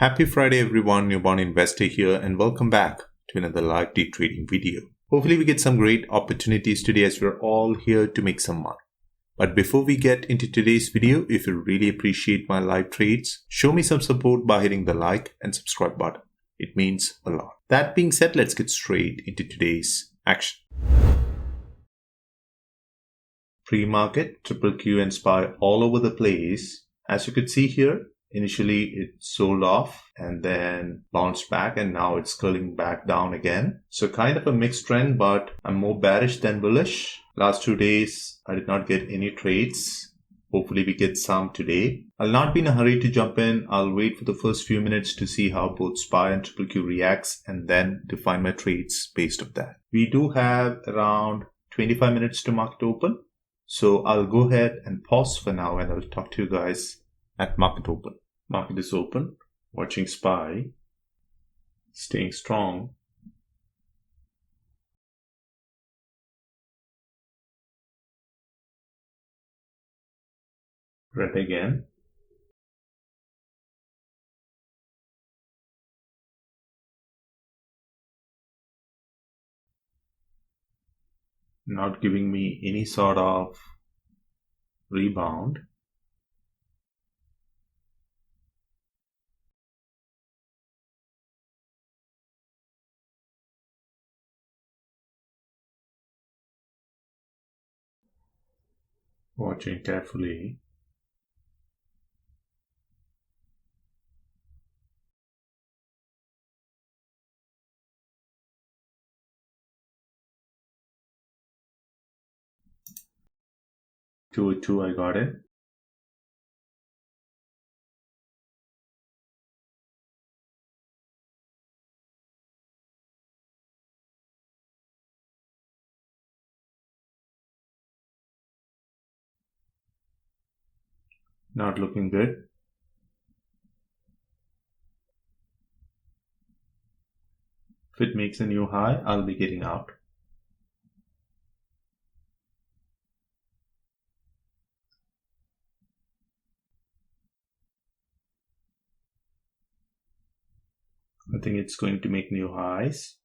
Happy Friday everyone, Newborn Investor here and welcome back to another live day trading video. Hopefully we get some great opportunities today as we're all here to make some money. But before we get into today's video, if you really appreciate my live trades, show me some support by hitting the like and subscribe button. It means a lot. That being said, let's get straight into today's action. Pre-market, triple Q and SPY all over the place. As you could see here, initially it sold off and then bounced back and now it's curling back down again. So kind of a mixed trend, but I'm more bearish than bullish. Last 2 days, I did not get any trades. Hopefully we get some today. I'll not be in a hurry to jump in. I'll wait for the first few minutes to see how both SPY and triple Q reacts and then define my trades based on that. We do have around 25 minutes to market open. So I'll go ahead and pause for now and I'll talk to you guys at market open. Market is open, watching SPY, staying strong. Red again. Not giving me any sort of rebound. Watching carefully. Two, I got it. Not looking good. If it makes a new high, I'll be getting out. I think it's going to make new highs.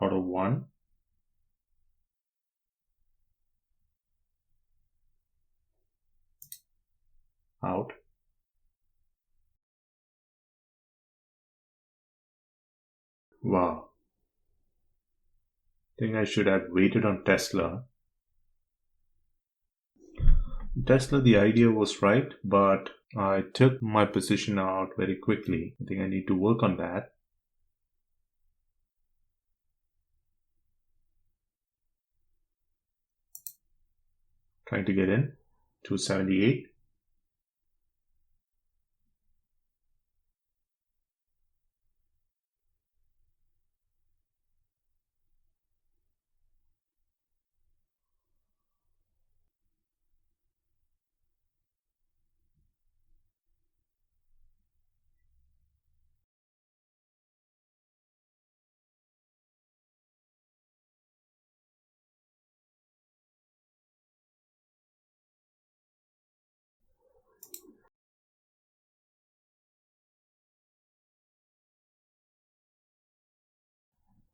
Out of one. Out. Wow. I think I should have waited on Tesla. Tesla, the idea was right, but I took my position out very quickly. I think I need to work on that. Trying to get in. 278.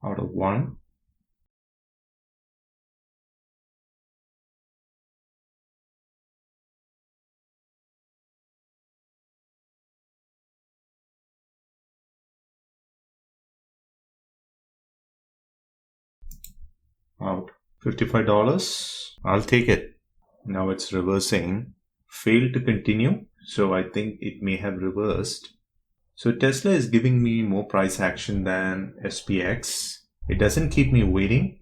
Out of one. Out. $55. I'll take it. Now it's reversing. Failed to continue. So I think it may have reversed. So Tesla is giving me more price action than SPX. It doesn't keep me waiting.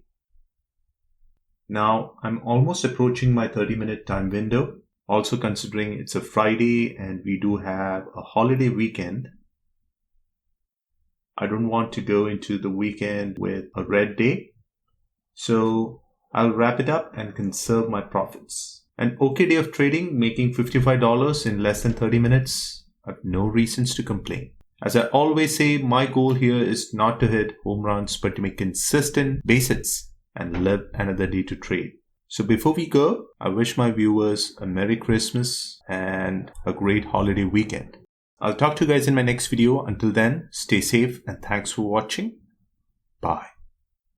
Now I'm almost approaching my 30-minute time window. Also considering it's a Friday and we do have a holiday weekend. I don't want to go into the weekend with a red day. So I'll wrap it up and conserve my profits. An okay day of trading, making $55 in less than 30 minutes. I have no reasons to complain. As I always say, my goal here is not to hit home runs, but to make consistent base hits and live another day to trade. So before we go, I wish my viewers a Merry Christmas and a great holiday weekend. I'll talk to you guys in my next video. Until then, stay safe and thanks for watching. Bye.